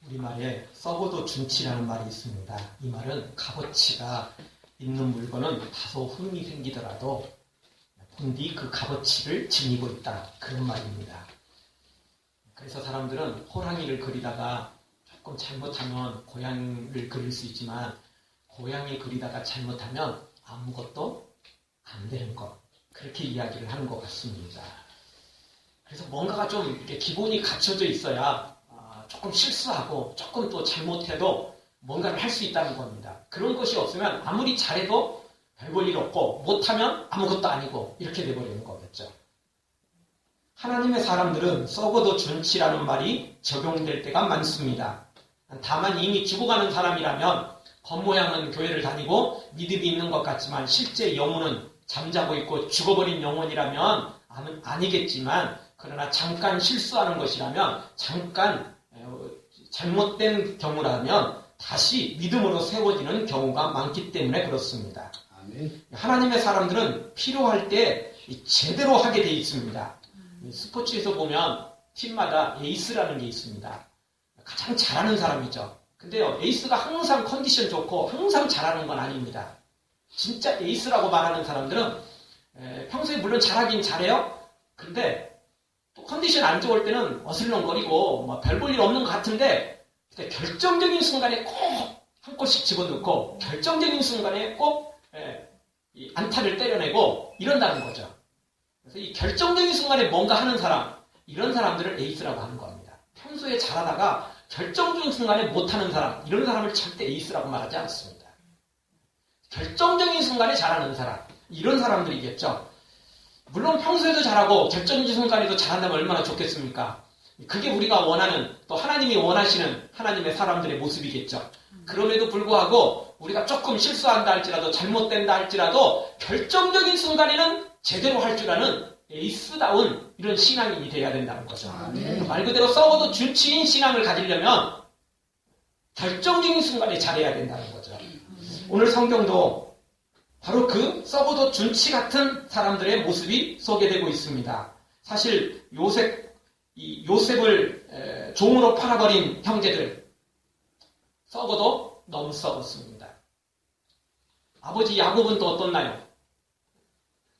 우리말에 썩어도 준치라는 말이 있습니다. 이 말은 값어치가 있는 물건은 다소 흠이 생기더라도 본디 그 값어치를 지니고 있다. 그런 말입니다. 그래서 사람들은 호랑이를 그리다가 조금 잘못하면 고양이를 그릴 수 있지만 고양이 그리다가 잘못하면 아무것도 안 되는 것. 그렇게 이야기를 하는 것 같습니다. 그래서 뭔가가 좀 이렇게 기본이 갖춰져 있어야 조금 실수하고 조금 또 잘못해도 뭔가를 할 수 있다는 겁니다. 그런 것이 없으면 아무리 잘해도 별 볼 일 없고 못하면 아무것도 아니고 이렇게 돼버리는 거겠죠. 하나님의 사람들은 썩어도 준치라는 말이 적용될 때가 많습니다. 다만 이미 죽어가는 사람이라면 겉모양은 교회를 다니고 믿음이 있는 것 같지만 실제 영혼은 잠자고 있고 죽어버린 영혼이라면 아니겠지만 그러나 잠깐 실수하는 것이라면 잠깐 잘못된 경우라면 다시 믿음으로 세워지는 경우가 많기 때문에 그렇습니다. 아멘. 하나님의 사람들은 필요할 때 제대로 하게 돼 있습니다. 스포츠에서 보면 팀마다 에이스라는 게 있습니다. 가장 잘하는 사람이죠. 근데요, 에이스가 항상 컨디션 좋고 항상 잘하는 건 아닙니다. 진짜 에이스라고 말하는 사람들은 평소에 물론 잘하긴 잘해요. 근데 또 컨디션 안 좋을 때는 어슬렁거리고 별 볼 일 없는 것 같은데 결정적인 순간에 꼭 한 골씩 집어넣고 결정적인 순간에 꼭 이 안타를 때려내고 이런다는 거죠. 그래서 이 결정적인 순간에 뭔가 하는 사람, 이런 사람들을 에이스라고 하는 겁니다. 평소에 잘하다가 결정적인 순간에 못하는 사람, 이런 사람을 절대 에이스라고 말하지 않습니다. 결정적인 순간에 잘하는 사람, 이런 사람들이겠죠. 물론 평소에도 잘하고 결정적인 순간에도 잘한다면 얼마나 좋겠습니까? 그게 우리가 원하는, 또 하나님이 원하시는 하나님의 사람들의 모습이겠죠. 그럼에도 불구하고 우리가 조금 실수한다 할지라도 잘못된다 할지라도 결정적인 순간에는 제대로 할 줄 아는 에이스다운 이런 신앙인이 돼야 된다는 거죠. 말 그대로 썩어도 준치인 신앙을 가지려면 결정적인 순간에 잘해야 된다는 거죠. 오늘 성경도 바로 그 썩어도 준치 같은 사람들의 모습이 소개되고 있습니다. 사실 요셉을 종으로 팔아버린 형제들, 썩어도 너무 썩었습니다. 아버지 야곱은 또 어떻나요?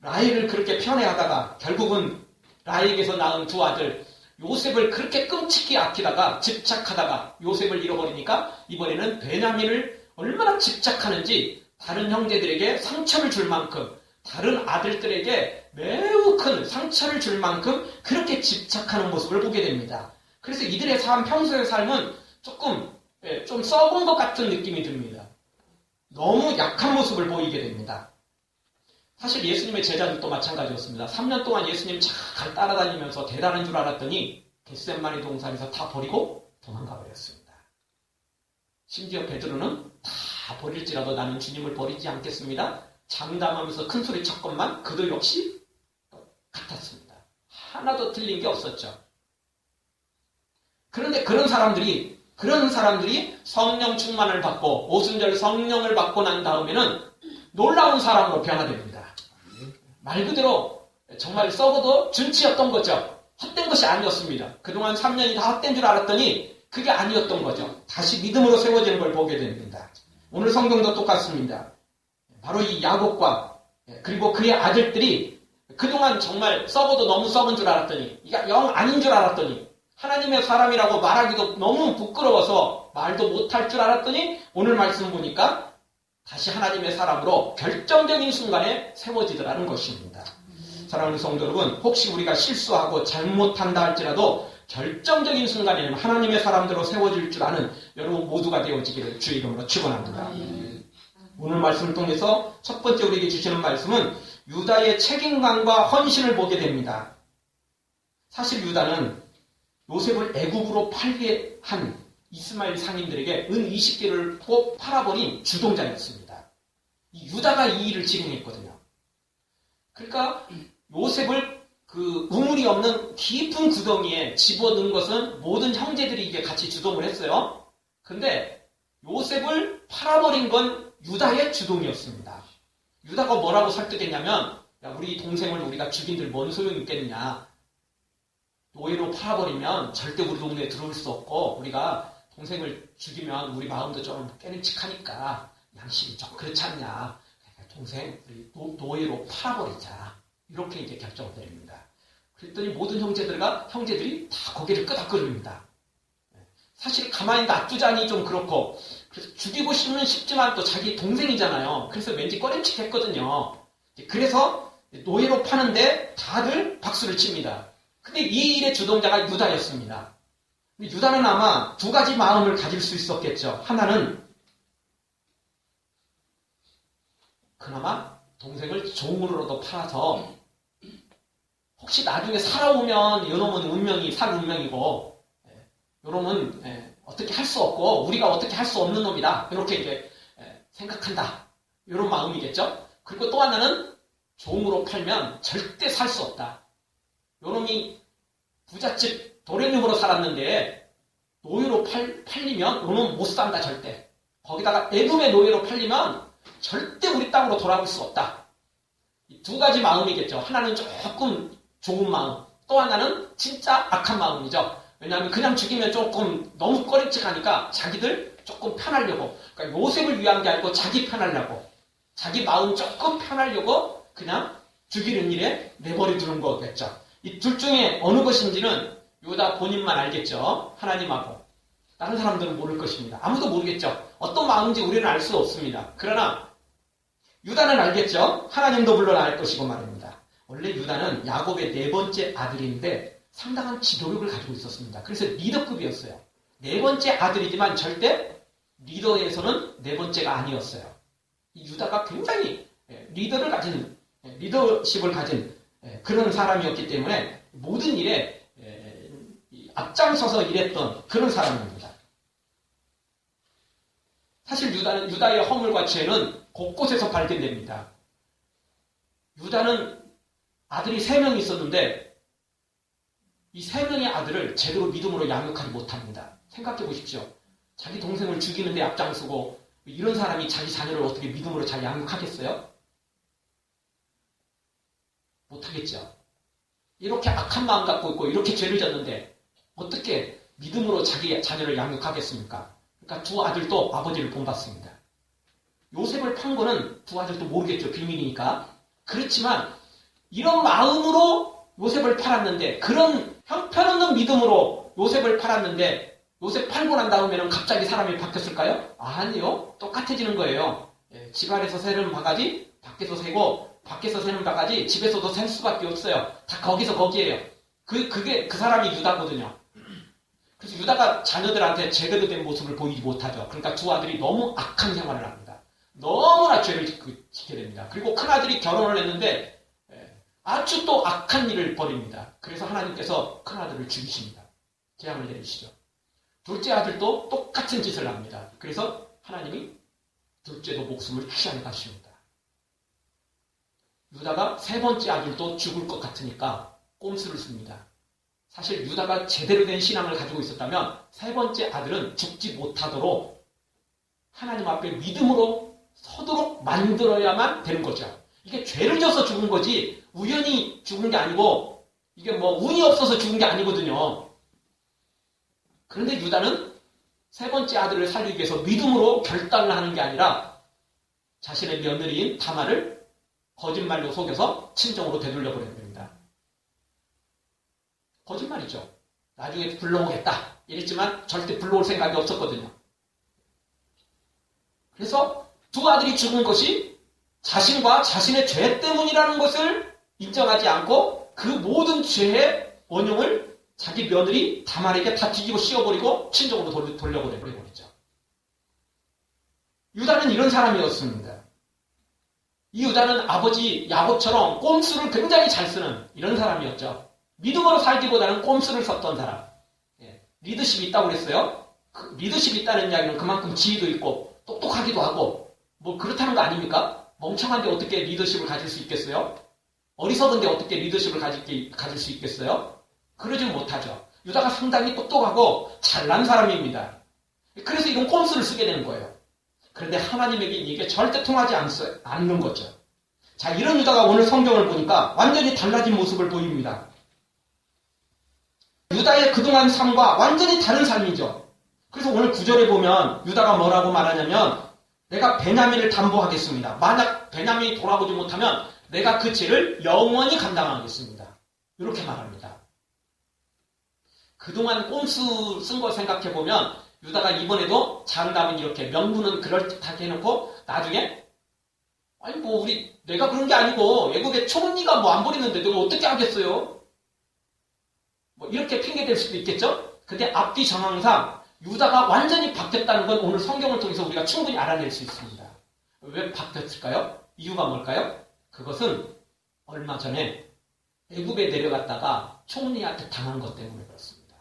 라헬을 그렇게 편애하다가 결국은 라헬에게서 낳은 두 아들 요셉을 그렇게 끔찍히 아끼다가 집착하다가 요셉을 잃어버리니까 이번에는 베냐민을 얼마나 집착하는지 다른 형제들에게 상처를 줄 만큼 다른 아들들에게 매우 큰 상처를 줄 만큼 그렇게 집착하는 모습을 보게 됩니다. 그래서 이들의 평소의 삶은 좀 썩은 것 같은 느낌이 듭니다. 너무 약한 모습을 보이게 됩니다. 사실 예수님의 제자들도 마찬가지였습니다. 3년 동안 예수님 잘 따라다니면서 대단한 줄 알았더니 겟세마니 동산에서 다 버리고 도망가 버렸습니다. 심지어 베드로는 다 버릴지라도 나는 주님을 버리지 않겠습니다. 장담하면서 큰 소리 쳤건만 그도 역시 같았습니다. 하나도 틀린 게 없었죠. 그런데 그런 사람들이 성령 충만을 받고 오순절 성령을 받고 난 다음에는 놀라운 사람으로 변화됩니다. 말 그대로 정말 썩어도 준치였던 거죠. 헛된 것이 아니었습니다. 그동안 3년이 다 헛된 줄 알았더니 그게 아니었던 거죠. 다시 믿음으로 세워지는 걸 보게 됩니다. 오늘 성경도 똑같습니다. 바로 이 야곱과 그리고 그의 아들들이 그동안 정말 썩어도 너무 썩은 줄 알았더니 영 아닌 줄 알았더니 하나님의 사람이라고 말하기도 너무 부끄러워서 말도 못할 줄 알았더니 오늘 말씀 보니까 다시 하나님의 사람으로 결정적인 순간에 세워지더라는 것입니다. 사랑하는 성도 여러분, 혹시 우리가 실수하고 잘못한다 할지라도 결정적인 순간에는 하나님의 사람들로 세워질 줄 아는 여러분 모두가 되어지기를 주의 이름으로 축원합니다. 오늘 말씀을 통해서 첫 번째 우리에게 주시는 말씀은 유다의 책임감과 헌신을 보게 됩니다. 사실 유다는 요셉을 애굽으로 팔게 한 이스마엘 상인들에게 은 20개를 꼭 팔아버린 주동자였습니다. 유다가 이 일을 진행했거든요. 그러니까 요셉을 그 우물이 없는 깊은 구덩이에 집어넣은 것은 모든 형제들이 이게 같이 주동을 했어요. 근데 요셉을 팔아버린 건 유다의 주동이었습니다. 유다가 뭐라고 설득했냐면, 야, 우리 동생을 우리가 죽인들 뭔 소용이 있겠느냐. 노예로 팔아버리면 절대 우리 동네에 들어올 수 없고 우리가 동생을 죽이면 우리 마음도 좀 깨름칙하니까 양심이 좀 그렇지 않냐. 동생 우리 노예로 팔아버리자. 이렇게 이제 결정을 내립니다. 그랬더니 모든 형제들이 다 고개를 끄덕거립니다. 사실 가만히 놔두자니 좀 그렇고, 그래서 죽이고 싶으면 싶지만 또 자기 동생이잖아요. 그래서 왠지 꺼림칙했거든요. 그래서 노예로 파는데 다들 박수를 칩니다. 근데 이 일의 주동자가 유다였습니다. 유다는 아마 두 가지 마음을 가질 수 있었겠죠. 하나는 그나마 동생을 종으로라도 팔아서 혹시 나중에 살아오면 이놈은 운명이 살 운명이고 이놈은 어떻게 할 수 없고 우리가 어떻게 할 수 없는 놈이다. 이렇게 이제 생각한다. 이런 마음이겠죠. 그리고 또 하나는 종으로 팔면 절대 살 수 없다. 이놈이 부잣집 도련님으로 살았는데 노예로 팔리면 이놈은 못 산다 절대. 거기다가 애금의 노예로 팔리면 절대 우리 땅으로 돌아올 수 없다. 이 두 가지 마음이겠죠. 하나는 조금 좋은 마음, 또 하나는 진짜 악한 마음이죠. 왜냐하면 그냥 죽이면 조금 너무 꺼림칙하니까 자기들 조금 편하려고, 그러니까 요셉을 위한 게 아니고 자기 편하려고, 자기 마음 조금 편하려고 그냥 죽이는 일에 내버려 두는 거겠죠. 이 둘 중에 어느 것인지는 유다 본인만 알겠죠. 하나님하고. 다른 사람들은 모를 것입니다. 아무도 모르겠죠. 어떤 마음인지 우리는 알 수 없습니다. 그러나 유다는 알겠죠. 하나님도 물론 알 것이고 말입니다. 원래 유다는 야곱의 네 번째 아들인데 상당한 지도력을 가지고 있었습니다. 그래서 리더급이었어요. 네 번째 아들이지만 절대 리더에서는 네 번째가 아니었어요. 이 유다가 굉장히 리더십을 가진 그런 사람이었기 때문에 모든 일에 앞장서서 일했던 그런 사람입니다. 사실 유다의 허물과 죄는 곳곳에서 발견됩니다. 유다는 아들이 3명이 있었는데 이 3명의 아들을 제대로 믿음으로 양육하지 못합니다. 생각해 보십시오. 자기 동생을 죽이는데 앞장서고 이런 사람이 자기 자녀를 어떻게 믿음으로 잘 양육하겠어요? 못하겠죠. 이렇게 악한 마음 갖고 있고 이렇게 죄를 졌는데 어떻게 믿음으로 자기 자녀를 양육하겠습니까? 그러니까 두 아들도 아버지를 본받습니다. 요셉을 판 거는 두 아들도 모르겠죠. 비밀이니까. 그렇지만 이런 마음으로 요셉을 팔았는데, 그런 형편없는 믿음으로 요셉을 팔았는데 요셉 팔고 난 다음에는 갑자기 사람이 바뀌었을까요? 아니요. 똑같아지는 거예요. 집안에서 새는 바가지 밖에서 새고, 밖에서 새는 바가지 집에서도 셀 수밖에 없어요. 다 거기서 거기에요. 그게 그 사람이 유다거든요. 그래서 유다가 자녀들한테 제대로 된 모습을 보이지 못하죠. 그러니까 두 아들이 너무 악한 생활을 합니다. 너무나 죄를 짓게 됩니다. 그리고 큰 아들이 결혼을 했는데 아주 또 악한 일을 벌입니다. 그래서 하나님께서 큰 아들을 죽이십니다. 재앙을 내리시죠. 둘째 아들도 똑같은 짓을 합니다. 그래서 하나님이 둘째도 목숨을 취하게 하십니다. 유다가 세 번째 아들도 죽을 것 같으니까 꼼수를 씁니다. 사실 유다가 제대로 된 신앙을 가지고 있었다면 세 번째 아들은 죽지 못하도록 하나님 앞에 믿음으로 서도록 만들어야만 되는 거죠. 이게 죄를 져서 죽은 거지 우연히 죽은 게 아니고 이게 뭐 운이 없어서 죽은 게 아니거든요. 그런데 유다는 세 번째 아들을 살리기 위해서 믿음으로 결단을 하는 게 아니라 자신의 며느리인 다말을 거짓말로 속여서 친정으로 되돌려버린 겁니다. 거짓말이죠. 나중에 불러오겠다 이랬지만 절대 불러올 생각이 없었거든요. 그래서 두 아들이 죽은 것이 자신과 자신의 죄 때문이라는 것을 인정하지 않고 그 모든 죄의 원흉을 자기 며느리 다말에게 다 뒤집어 씌워버리고 친정으로 돌려버려버리죠. 유다는 이런 사람이었습니다. 이 유다는 아버지 야곱처럼 꼼수를 굉장히 잘 쓰는 이런 사람이었죠. 믿음으로 살기보다는 꼼수를 썼던 사람. 리더십이 있다고 그랬어요. 리더십이 있다는 이야기는 그만큼 지위도 있고 똑똑하기도 하고 뭐 그렇다는 거 아닙니까? 멍청한데 어떻게 리더십을 가질 수 있겠어요? 어리석은데 어떻게 리더십을 가질 수 있겠어요? 그러지 못하죠. 유다가 상당히 똑똑하고 잘난 사람입니다. 그래서 이런 꼼수를 쓰게 되는 거예요. 그런데 하나님에게 이게 절대 통하지 않는 거죠. 자, 이런 유다가 오늘 성경을 보니까 완전히 달라진 모습을 보입니다. 유다의 그동안 삶과 완전히 다른 삶이죠. 그래서 오늘 9절에 보면 유다가 뭐라고 말하냐면 내가 베냐민을 담보하겠습니다. 만약 베냐민이 돌아보지 못하면 내가 그 죄를 영원히 감당하겠습니다. 이렇게 말합니다. 그동안 꼼수 쓴 거 생각해보면 유다가 이번에도 장담은 이렇게 명분은 그럴듯하게 해놓고 나중에 아니 뭐 내가 그런 게 아니고 외국의 총리가 뭐 안 버리는데 내가 어떻게 하겠어요? 뭐 이렇게 핑계댈 수도 있겠죠? 근데 앞뒤 정황상 유다가 완전히 바뀌었다는 건 오늘 성경을 통해서 우리가 충분히 알아낼 수 있습니다. 왜 바뀌었을까요? 이유가 뭘까요? 그것은 얼마 전에 애굽에 내려갔다가 총리한테 당한 것 때문에 그렇습니다.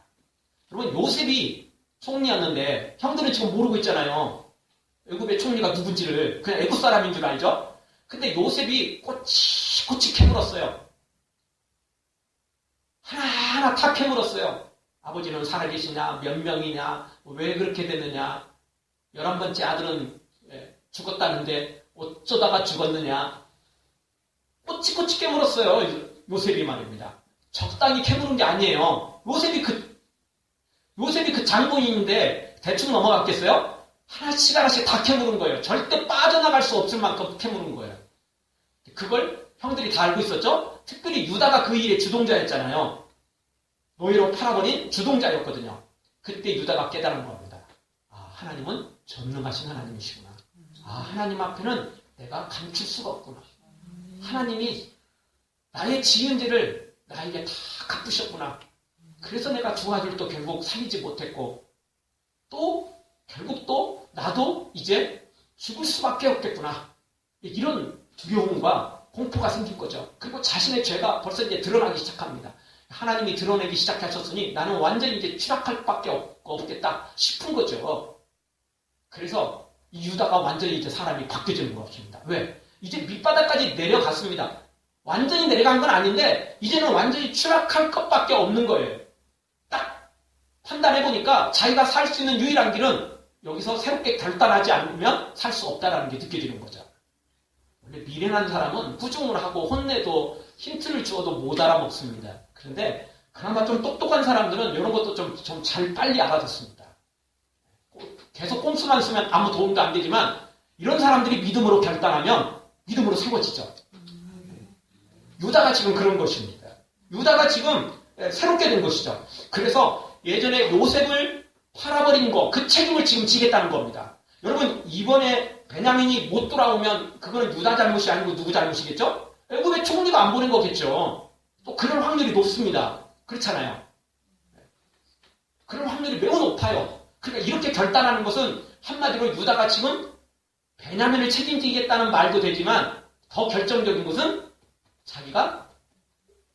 여러분 요셉이 총리였는데 형들은 지금 모르고 있잖아요. 애굽의 총리가 누군지를 그냥 애굽 사람인 줄 알죠? 근데 요셉이 꼬치꼬치 캐물었어요. 하나하나 다 캐물었어요. 아버지는 살아계시냐, 몇 명이냐, 왜 그렇게 됐느냐, 11번째 아들은 죽었다는데 어쩌다가 죽었느냐, 꼬치꼬치 캐물었어요. 요셉이 말입니다. 적당히 캐무는 게 아니에요. 요셉이 그 장본인인데 대충 넘어갔겠어요? 하나씩 다 캐무는 거예요. 절대 빠져나갈 수 없을 만큼 캐무는 거예요. 그걸 형들이 다 알고 있었죠? 특별히 유다가 그 일의 주동자였잖아요. 노예로 팔아버린 주동자였거든요. 그때 유다가 깨달은 겁니다. 아, 하나님은 전능하신 하나님이시구나. 아, 하나님 앞에는 내가 감출 수가 없구나. 하나님이 나의 지은 죄를 나에게 다 갚으셨구나. 그래서 내가 두 아들도 결국 살리지 못했고 결국 나도 이제 죽을 수밖에 없겠구나. 이런 두려움과 공포가 생긴 거죠. 그리고 자신의 죄가 벌써 이제 드러나기 시작합니다. 하나님이 드러내기 시작하셨으니 나는 완전히 이제 추락할 밖에 없겠다 싶은 거죠. 그래서 이 유다가 완전히 이제 사람이 바뀌어지는 것입니다. 왜? 이제 밑바닥까지 내려갔습니다. 완전히 내려간 건 아닌데 이제는 완전히 추락할 것밖에 없는 거예요. 딱 판단해보니까 자기가 살 수 있는 유일한 길은 여기서 새롭게 결단하지 않으면 살 수 없다는 게 느껴지는 거죠. 원래 미련한 사람은 꾸중을 하고 혼내도 힌트를 주어도 못 알아먹습니다. 그런데 그나마 좀 똑똑한 사람들은 이런 것도 좀 잘 빨리 알아듣습니다. 계속 꼼수만 쓰면 아무 도움도 안 되지만 이런 사람들이 믿음으로 결단하면 믿음으로 세워지죠. 유다가 지금 그런 것입니다. 유다가 지금 새롭게 된 것이죠. 그래서 예전에 요셉을 팔아버린 거, 그 책임을 지금 지겠다는 겁니다. 여러분 이번에 베냐민이 못 돌아오면 그거는 유다 잘못이 아니고 누구 잘못이겠죠? 애굽의 총리가 안 보낸 거겠죠. 또 그럴 확률이 높습니다. 그렇잖아요. 그럴 확률이 매우 높아요. 그러니까 이렇게 결단하는 것은 한마디로 유다가 지금 베냐민을 책임지겠다는 말도 되지만 더 결정적인 것은 자기가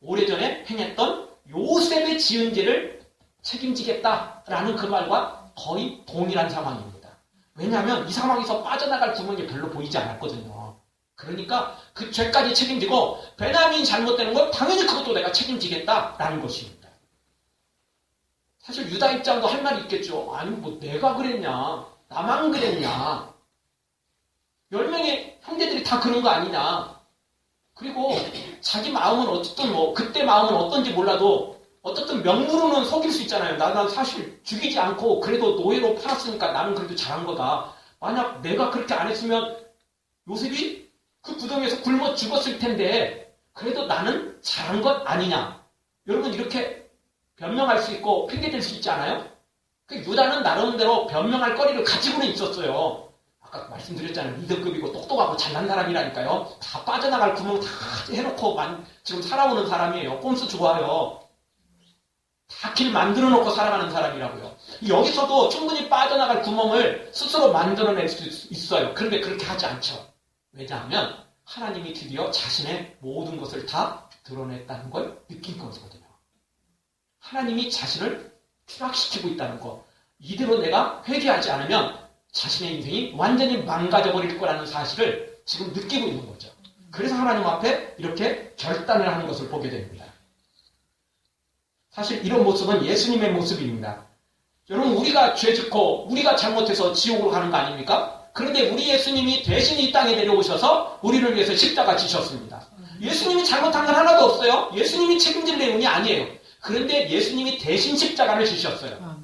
오래전에 행했던 요셉의 지은 죄를 책임지겠다라는 그 말과 거의 동일한 상황입니다. 왜냐하면 이 상황에서 빠져나갈 구멍이 별로 보이지 않았거든요. 그러니까 그 죄까지 책임지고 베냐민이 잘못되는 건 당연히 그것도 내가 책임지겠다라는 것입니다. 사실 유다 입장도 할 말이 있겠죠. 아니 뭐 내가 그랬냐, 나만 그랬냐, 10명의 형제들이 다 그런 거 아니냐. 그리고 자기 마음은 어쨌든 그때 마음은 어떤지 몰라도 어쨌든 명분으로는 속일 수 있잖아요. 나는 사실 죽이지 않고 그래도 노예로 팔았으니까 나는 그래도 잘한 거다. 만약 내가 그렇게 안 했으면 요셉이 그 구덩이에서 굶어 죽었을 텐데 그래도 나는 잘한 것 아니냐. 여러분 이렇게 변명할 수 있고 핑계댈 수 있지 않아요? 그 유다는 나름대로 변명할 거리를 가지고는 있었어요. 아까 말씀드렸잖아요. 리더급이고 똑똑하고 잘난 사람이라니까요. 다 빠져나갈 구멍 다 해놓고 지금 살아오는 사람이에요. 꼼수 좋아요. 다 길 만들어 놓고 살아가는 사람이라고요. 여기서도 충분히 빠져나갈 구멍을 스스로 만들어낼 수 있어요. 그런데 그렇게 하지 않죠. 왜냐하면 하나님이 드디어 자신의 모든 것을 다 드러냈다는 걸 느낀 것이거든요. 하나님이 자신을 추락시키고 있다는 것. 이대로 내가 회개하지 않으면 자신의 인생이 완전히 망가져버릴 거라는 사실을 지금 느끼고 있는 거죠. 그래서 하나님 앞에 이렇게 결단을 하는 것을 보게 됩니다. 사실 이런 모습은 예수님의 모습입니다. 여러분 우리가 죄 짓고 우리가 잘못해서 지옥으로 가는 거 아닙니까? 그런데 우리 예수님이 대신 이 땅에 내려오셔서 우리를 위해서 십자가 지셨습니다. 예수님이 잘못한 건 하나도 없어요. 예수님이 책임질 내용이 아니에요. 그런데 예수님이 대신 십자가를 지셨어요.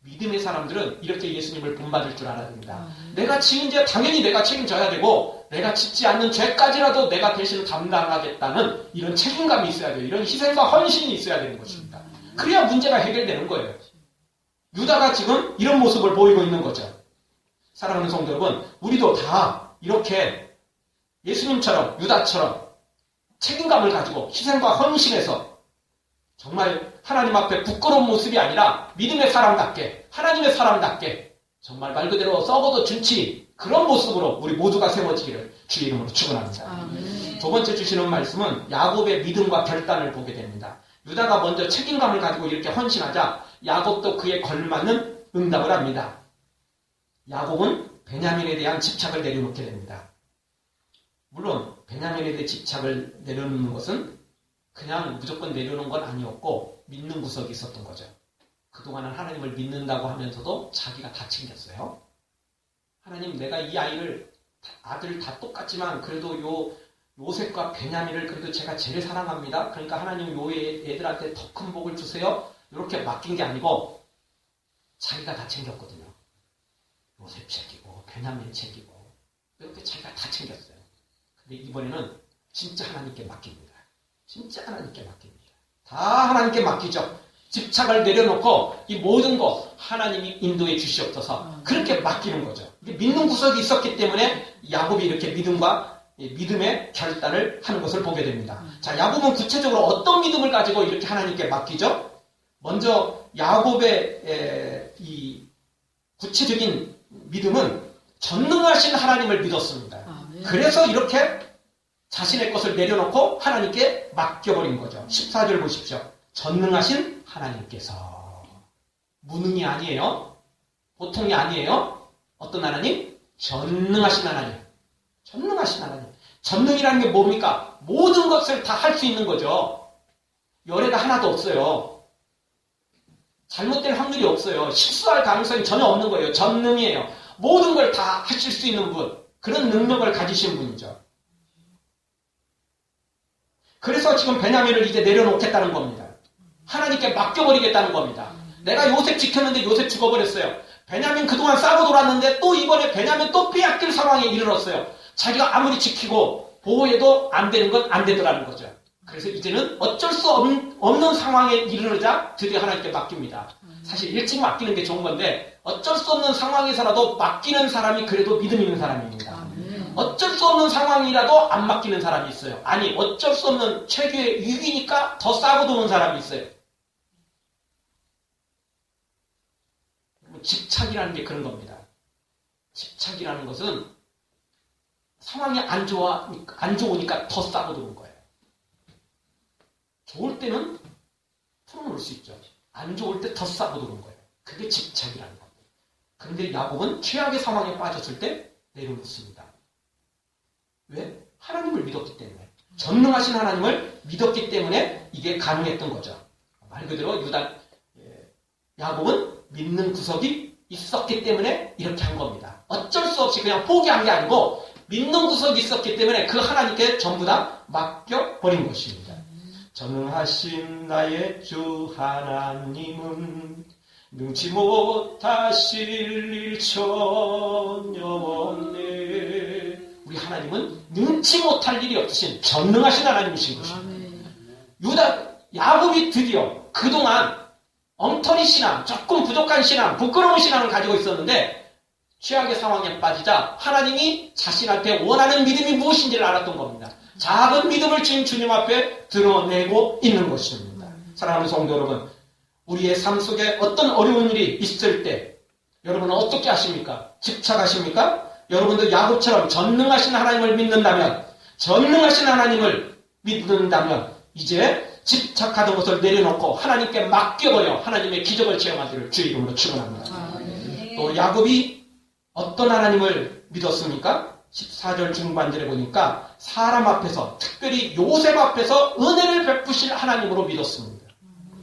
믿음의 사람들은 이렇게 예수님을 본받을 줄 알아야 됩니다. 내가 지은 죄 당연히 내가 책임져야 되고 내가 짓지 않는 죄까지라도 내가 대신 감당하겠다는 이런 책임감이 있어야 돼요. 이런 희생과 헌신이 있어야 되는 것입니다. 그래야 문제가 해결되는 거예요. 유다가 지금 이런 모습을 보이고 있는 거죠. 사랑하는 성도 여러분, 우리도 다 이렇게 예수님처럼 유다처럼 책임감을 가지고 희생과 헌신해서 정말 하나님 앞에 부끄러운 모습이 아니라 믿음의 사람답게 하나님의 사람답게 정말 말 그대로 썩어도 준치 그런 모습으로 우리 모두가 세워지기를 주의 이름으로 축원합니다. 두 번째 주시는 말씀은 야곱의 믿음과 결단을 보게 됩니다. 유다가 먼저 책임감을 가지고 이렇게 헌신하자 야곱도 그에 걸맞는 응답을 합니다. 야곱은 베냐민에 대한 집착을 내려놓게 됩니다. 물론 베냐민에 대해 집착을 내려놓는 것은 그냥 무조건 내려놓은 건 아니었고 믿는 구석이 있었던 거죠. 그동안은 하나님을 믿는다고 하면서도 자기가 다 챙겼어요. 하나님, 내가 이 아들 다 똑같지만 그래도 요셉과 베냐민을 그래도 제가 제일 사랑합니다. 그러니까 하나님 요 애들한테 더 큰 복을 주세요. 이렇게 맡긴 게 아니고 자기가 다 챙겼거든요. 요셉 챙기고 베냐민 챙기고 이렇게 자기가 다 챙겼어요. 근데 이번에는 진짜 하나님께 맡깁니다. 진짜 하나님께 맡깁니다. 다 하나님께 맡기죠. 집착을 내려놓고 이 모든 거 하나님이 인도해 주시옵소서 그렇게 맡기는 거죠. 믿는 구석이 있었기 때문에 야곱이 이렇게 믿음의 결단을 하는 것을 보게 됩니다. 자, 야곱은 구체적으로 어떤 믿음을 가지고 이렇게 하나님께 맡기죠? 먼저 야곱의 이 구체적인 믿음은 전능하신 하나님을 믿었습니다. 그래서 이렇게 자신의 것을 내려놓고 하나님께 맡겨버린 거죠. 14절 보십시오. 전능하신 하나님께서 무능이 아니에요. 보통이 아니에요. 어떤 하나님? 전능하신 하나님. 전능하신 하나님. 전능이라는 게 뭡니까? 모든 것을 다 할 수 있는 거죠. 열애가 하나도 없어요. 잘못될 확률이 없어요. 실수할 가능성이 전혀 없는 거예요. 전능이에요. 모든 걸 다 하실 수 있는 분. 그런 능력을 가지신 분이죠. 그래서 지금 베냐민을 이제 내려놓겠다는 겁니다. 하나님께 맡겨버리겠다는 겁니다. 내가 요셉 지켰는데 요셉 죽어버렸어요. 베냐민 그동안 싸고 돌았는데 또 이번에 베냐민 또 빼앗길 상황에 이르렀어요. 자기가 아무리 지키고 보호해도 안 되는 건 안 되더라는 거죠. 그래서 이제는 어쩔 수 없는 상황에 이르르자 드디어 하나님께 맡깁니다. 사실 일찍 맡기는 게 좋은 건데 어쩔 수 없는 상황에서라도 맡기는 사람이 그래도 믿음 있는 사람입니다. 어쩔 수 없는 상황이라도 안 맡기는 사람이 있어요. 아니, 어쩔 수 없는 최고의 위기니까 더 싸고 도는 사람이 있어요. 집착이라는 게 그런 겁니다. 집착이라는 것은 상황이 안 좋으니까 더 싸고 도는 거예요. 좋을 때는 풀어놓을 수 있죠. 안 좋을 때 더 싸고 도는 거예요. 그게 집착이라는 겁니다. 그런데 야곱은 최악의 상황에 빠졌을 때 내려놓습니다. 왜? 하나님을 믿었기 때문에. 전능하신 하나님을 믿었기 때문에 이게 가능했던 거죠. 말 그대로 야곱은 믿는 구석이 있었기 때문에 이렇게 한 겁니다. 어쩔 수 없이 그냥 포기한 게 아니고 믿는 구석이 있었기 때문에 그 하나님께 전부 다 맡겨버린 것입니다. 전능하신 나의 주 하나님은 능치 못하실 일 전혀 없네. 우리 하나님은 능치 못할 일이 없으신 전능하신 하나님이신 것입니다. 야곱이 드디어 그동안 엉터리 신앙, 조금 부족한 신앙, 부끄러운 신앙을 가지고 있었는데 최악의 상황에 빠지자 하나님이 자신한테 원하는 믿음이 무엇인지를 알았던 겁니다. 작은 믿음을 지금 주님 앞에 드러내고 있는 것입니다. 사랑하는 성도 여러분, 우리의 삶 속에 어떤 어려운 일이 있을 때 여러분은 어떻게 하십니까? 집착하십니까? 여러분도 야곱처럼 전능하신 하나님을 믿는다면, 전능하신 하나님을 믿는다면 이제 집착하던 것을 내려놓고 하나님께 맡겨버려 하나님의 기적을 체험하기를 주의 이름으로 축원합니다. 또 야곱이 어떤 하나님을 믿었습니까? 14절 중반절에 보니까 사람 앞에서, 특별히 요셉 앞에서 은혜를 베푸실 하나님으로 믿었습니다.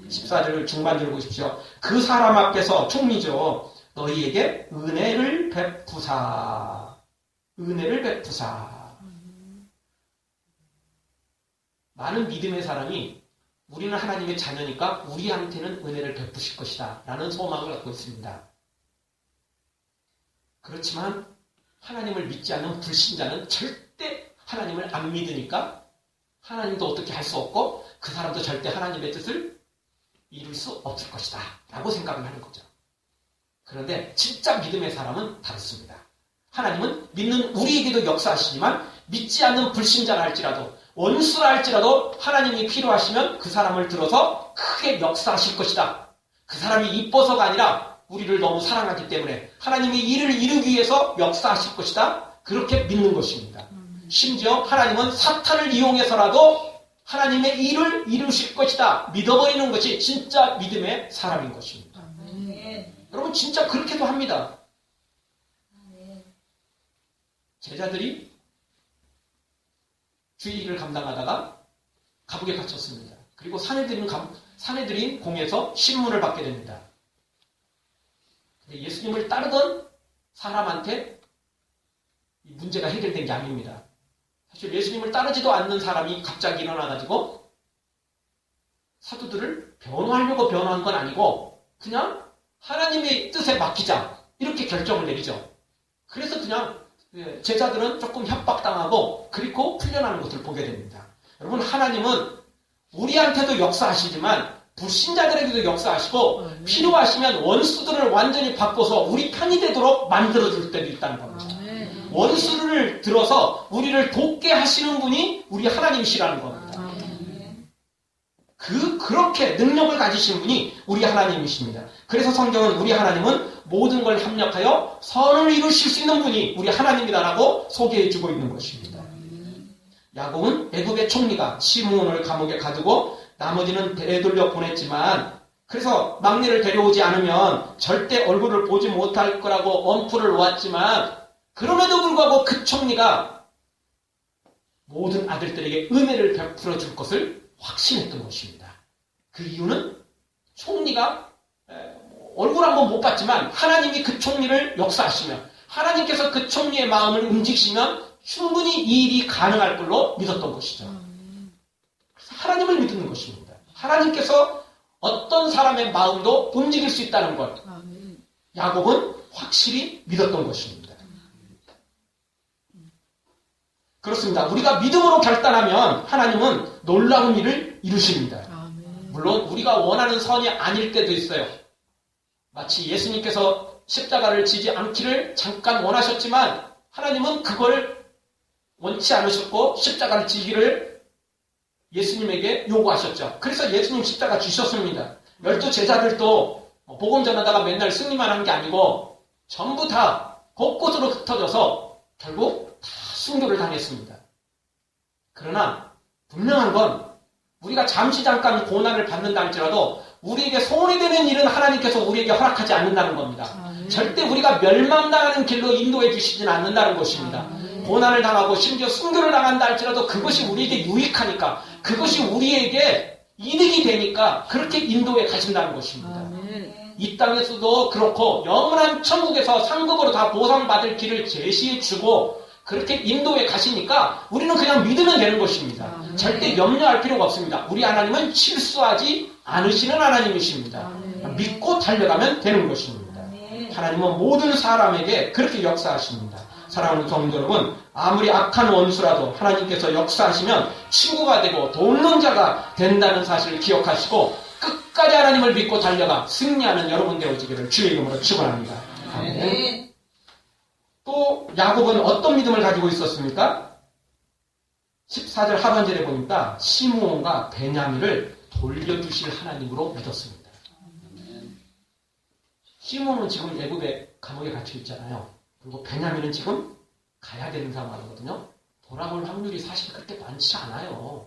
14절 중반절을 보십시오. 그 사람 앞에서 총리죠. 너희에게 은혜를 베푸사. 은혜를 베푸사. 많은 믿음의 사람이 우리는 하나님의 자녀니까 우리한테는 은혜를 베푸실 것이다 라는 소망을 갖고 있습니다. 그렇지만 하나님을 믿지 않는 불신자는 절대 하나님을 안 믿으니까 하나님도 어떻게 할 수 없고 그 사람도 절대 하나님의 뜻을 이룰 수 없을 것이다 라고 생각을 하는 거죠. 그런데 진짜 믿음의 사람은 다릅니다. 하나님은 믿는 우리에게도 역사하시지만 믿지 않는 불신자라 할지라도 원수라 할지라도 하나님이 필요하시면 그 사람을 들어서 크게 역사하실 것이다. 그 사람이 이뻐서가 아니라 우리를 너무 사랑하기 때문에 하나님의 일을 이루기 위해서 역사하실 것이다. 그렇게 믿는 것입니다. 심지어 하나님은 사탄을 이용해서라도 하나님의 일을 이루실 것이다. 믿어버리는 것이 진짜 믿음의 사람인 것입니다. 여러분 진짜 그렇게도 합니다. 제자들이 주의 일을 감당하다가 감옥에 갇혔습니다. 그리고 사내들인 공에서 신문을 받게 됩니다. 예수님을 따르던 사람한테 이 문제가 해결된 게 아닙니다. 사실 예수님을 따르지도 않는 사람이 갑자기 일어나가지고 사도들을 변호하려고 변호한 건 아니고 그냥 하나님의 뜻에 맡기자 이렇게 결정을 내리죠. 그래서 그냥 제자들은 조금 협박당하고 그리고 풀려나는 것을 보게 됩니다. 여러분 하나님은 우리한테도 역사하시지만 불신자들에게도 역사하시고 필요하시면 원수들을 완전히 바꿔서 우리 편이 되도록 만들어줄 때도 있다는 겁니다. 원수를 들어서 우리를 돕게 하시는 분이 우리 하나님이시라는 겁니다. 그렇게 능력을 가지신 분이 우리 하나님이십니다. 그래서 성경은 우리 하나님은 모든 걸 협력하여 선을 이루실 수 있는 분이 우리 하나님이다라고 소개해주고 있는 것입니다. 야곱은 애굽의 총리가 시므온을 감옥에 가두고 나머지는 되돌려 보냈지만 그래서 막내를 데려오지 않으면 절대 얼굴을 보지 못할 거라고 엄포를 놓았지만 그럼에도 불구하고 그 총리가 모든 아들들에게 은혜를 베풀어 줄 것을 확신했던 것입니다. 그 이유는 총리가 얼굴 한번 못 봤지만 하나님이 그 총리를 역사하시며 하나님께서 그 총리의 마음을 움직이시면 충분히 이 일이 가능할 걸로 믿었던 것이죠. 그래서 하나님을 믿는 것입니다. 하나님께서 어떤 사람의 마음도 움직일 수 있다는 것. 야곱은 확실히 믿었던 것입니다. 그렇습니다. 우리가 믿음으로 결단하면 하나님은 놀라운 일을 이루십니다. 물론 우리가 원하는 선이 아닐 때도 있어요. 마치 예수님께서 십자가를 지지 않기를 잠깐 원하셨지만 하나님은 그걸 원치 않으셨고 십자가를 지기를 예수님에게 요구하셨죠. 그래서 예수님 십자가 지셨습니다. 12 제자들도 복음 전하다가 맨날 승리만 한 게 아니고 전부 다 곳곳으로 흩어져서 결국 다 순교를 당했습니다. 그러나 분명한 건 우리가 잠깐 고난을 받는다 할지라도 우리에게 소원이 되는 일은 하나님께서 우리에게 허락하지 않는다는 겁니다. 절대 우리가 멸망당하는 길로 인도해 주시지는 않는다는 것입니다. 고난을 당하고 심지어 순교를 당한다 할지라도 그것이 우리에게 유익하니까 그것이 우리에게 이득이 되니까 그렇게 인도해 가신다는 것입니다. 이 땅에서도 그렇고 영원한 천국에서 상급으로 다 보상받을 길을 제시해 주고 그렇게 인도해 가시니까 우리는 그냥 믿으면 되는 것입니다. 절대 염려할 필요가 없습니다. 우리 하나님은 실수하지 않으시는 하나님이십니다. 믿고 달려가면 되는 것입니다. 하나님은 모든 사람에게 그렇게 역사하십니다. 사랑하는 성도 여러분, 아무리 악한 원수라도 하나님께서 역사하시면 친구가 되고 돕는 자가 된다는 사실을 기억하시고 끝까지 하나님을 믿고 달려가 승리하는 여러분 되어지기를 주의 이름으로 축원합니다. 아멘. 또 야곱은 어떤 믿음을 가지고 있었습니까? 14절 하반절에 보니까 시므온과 베냐민을 돌려주실 하나님으로 믿었습니다. 시므온은 지금 애굽의 감옥에 갇혀 있잖아요. 그리고 베냐민은 지금 가야 되는 상황이거든요. 돌아올 확률이 사실 그렇게 많지 않아요.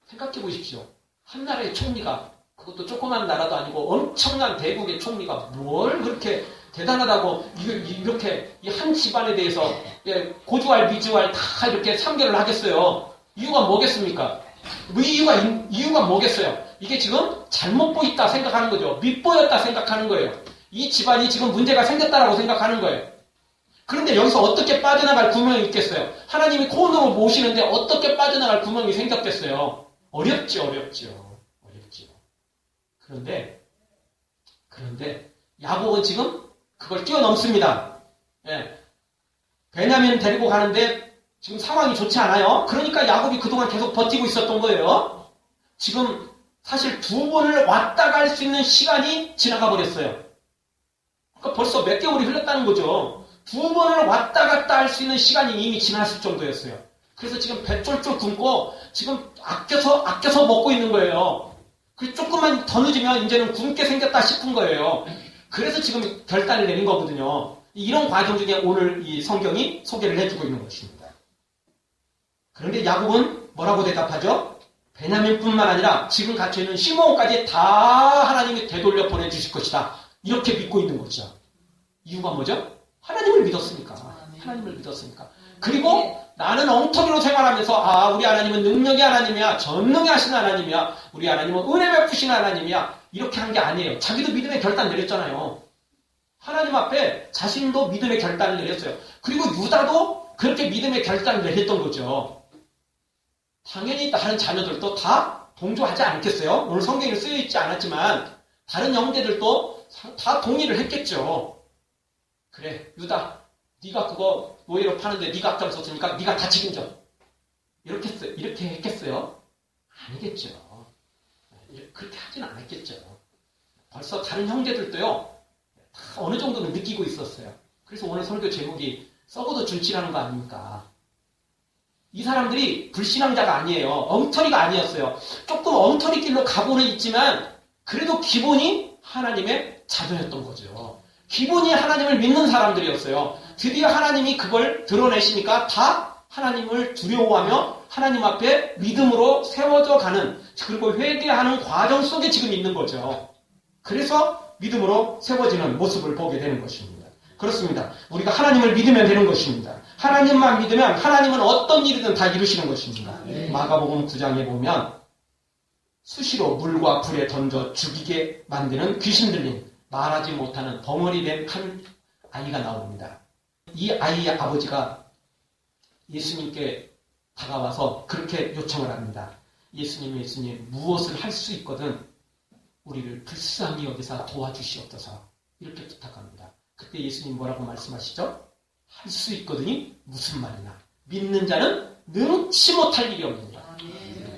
생각해 보십시오. 한 나라의 총리가, 그것도 조그만 나라도 아니고 엄청난 대국의 총리가 뭘 그렇게 대단하다고 이렇게 이 한 집안에 대해서 고주할 미주할 다 이렇게 참견을 하겠어요. 이유가 뭐겠습니까? 이유가 뭐겠어요? 이게 지금 잘못 보였다 생각하는 거죠. 밉보였다 생각하는 거예요. 이 집안이 지금 문제가 생겼다라고 생각하는 거예요. 그런데 여기서 어떻게 빠져나갈 구멍이 있겠어요? 하나님이 코너로 모시는데 어떻게 빠져나갈 구멍이 생겼겠어요? 어렵죠. 그런데 야곱은 지금 그걸 뛰어넘습니다. 예. 베냐민 데리고 가는데 지금 상황이 좋지 않아요. 그러니까 야곱이 그동안 계속 버티고 있었던 거예요. 지금 사실 2번을 왔다 갈 수 있는 시간이 지나가 버렸어요. 그러니까 벌써 몇 개월이 흘렀다는 거죠. 2번을 왔다 갔다 할 수 있는 시간이 이미 지났을 정도였어요. 그래서 지금 배 쫄쫄 굶고 지금 아껴서 먹고 있는 거예요. 그래서 조금만 더 늦으면 이제는 굶게 생겼다 싶은 거예요. 그래서 지금 결단을 내린 거거든요. 이런 과정 중에 오늘 이 성경이 소개를 해주고 있는 것입니다. 그런데 야곱은 뭐라고 대답하죠? 베냐민뿐만 아니라 지금 갇혀있는 시므온까지 다 하나님이 되돌려 보내주실 것이다. 이렇게 믿고 있는 거죠. 이유가 뭐죠? 하나님을 믿었으니까. 그리고 나는 엉터리로 생활하면서 우리 하나님은 능력의 하나님이야. 전능히 하신 하나님이야. 우리 하나님은 은혜 베푸신 하나님이야. 이렇게 한 게 아니에요. 자기도 믿음의 결단 내렸잖아요. 하나님 앞에 자신도 믿음의 결단을 내렸어요. 그리고 유다도 그렇게 믿음의 결단을 내렸던 거죠. 당연히 다른 자녀들도 다 동조하지 않겠어요? 오늘 성경에 쓰여있지 않았지만 다른 형제들도 다 동의를 했겠죠. 그래, 유다, 네가 그거 노예로 파는데 네가 앞장섰으니까 네가 다 책임져. 이렇게 했겠어요? 아니겠죠. 그렇게 하진 않았겠죠. 벌써 다른 형제들도요, 다 어느 정도는 느끼고 있었어요. 그래서 오늘 설교 제목이 썩어도 준치라는 거 아닙니까? 이 사람들이 불신앙자가 아니에요. 엉터리가 아니었어요. 조금 엉터리 길로 가고는 있지만 그래도 기본이 하나님의 자녀였던 거죠. 기본이 하나님을 믿는 사람들이었어요. 드디어 하나님이 그걸 드러내시니까 다 하나님을 두려워하며 하나님 앞에 믿음으로 세워져 가는, 그리고 회개하는 과정 속에 지금 있는 거죠. 그래서 믿음으로 세워지는 모습을 보게 되는 것입니다. 그렇습니다. 우리가 하나님을 믿으면 되는 것입니다. 하나님만 믿으면 하나님은 어떤 일이든 다 이루시는 것입니다. 마가복음 9장에 보면 수시로 물과 불에 던져 죽이게 만드는 귀신 들린 말하지 못하는 벙어리 된 한 아이가 나옵니다. 이 아이의 아버지가 예수님께 다가와서 그렇게 요청을 합니다. 예수님 무엇을 할 수 있거든 우리를 불쌍히 여기사 도와주시옵소서. 이렇게 부탁합니다. 그때 예수님 뭐라고 말씀하시죠? 할 수 있거든이 무슨 말이냐? 믿는 자는 능치 못할 일이 없느니라.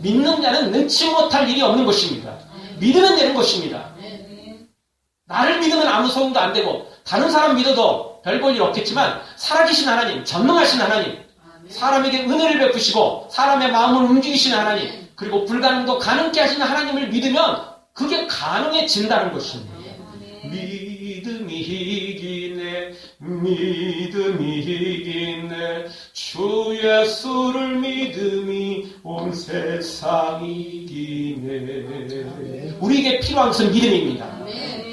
믿는 자는 능치 못할 일이 없는 것입니다. 믿으면 되는 것입니다. 나를 믿으면 아무 소용도 안 되고 다른 사람 믿어도 별 볼 일 없겠지만 살아계신 하나님, 전능하신 하나님, 사람에게 은혜를 베푸시고 사람의 마음을 움직이시는 하나님, 그리고 불가능도 가능케 하시는 하나님을 믿으면 그게 가능해진다는 것입니다. 믿음이 이기네 주 예수를 믿음이 온 세상 이기네. 우리에게 필요한 것은 믿음입니다.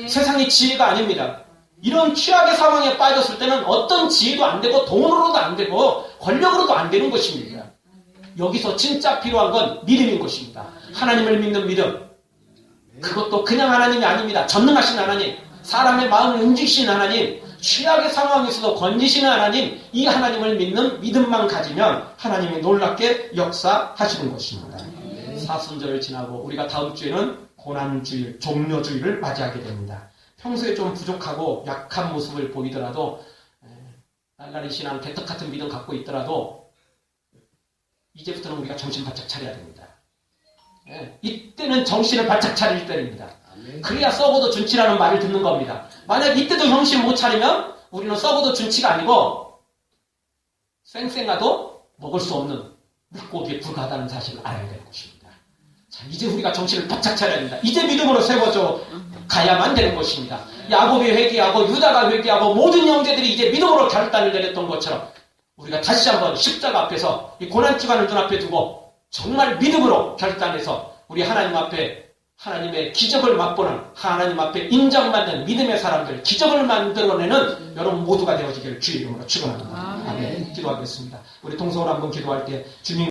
세상의 지혜가 아닙니다. 이런 취약의 상황에 빠졌을 때는 어떤 지혜도 안 되고 돈으로도 안 되고 권력으로도 안 되는 것입니다. 여기서 진짜 필요한 건 믿음인 것입니다. 하나님을 믿는 믿음. 그것도 그냥 하나님이 아닙니다. 전능하신 하나님, 사람의 마음을 움직이시는 하나님, 취약의 상황에서도 건지시는 하나님, 이 하나님을 믿는 믿음만 가지면 하나님이 놀랍게 역사하시는 것입니다. 사순절을 지나고 우리가 다음 주에는 고난주일, 종료주일을 맞이하게 됩니다. 평소에 좀 부족하고 약한 모습을 보이더라도 날라리 신앙, 개떡 같은 믿음 갖고 있더라도 이제부터는 우리가 정신 바짝 차려야 됩니다. 이때는 정신을 바짝 차릴 때입니다. 그래야 썩어도 준치라는 말을 듣는 겁니다. 만약 이때도 정신 못 차리면 우리는 썩어도 준치가 아니고 쌩쌩아도 먹을 수 없는 물고기에 불과하다는 사실을 알아야 되는 것입니다. 자, 이제 우리가 정신을 바짝 차려야 됩니다. 이제 믿음으로 세워져 가야만 되는 것입니다. 야곱이 회개하고 유다가 회개하고 모든 형제들이 이제 믿음으로 결단을 내렸던 것처럼 우리가 다시 한번 십자가 앞에서 이 고난주간을 눈앞에 두고 정말 믿음으로 결단해서 우리 하나님 앞에 하나님의 기적을 맛보는, 하나님 앞에 인정받는 믿음의 사람들, 기적을 만들어내는 여러분 모두가 되어지기를 주의 이름으로 축원합니다. 아멘. 기도하겠습니다. 우리 동성으로 한번 기도할 때 주님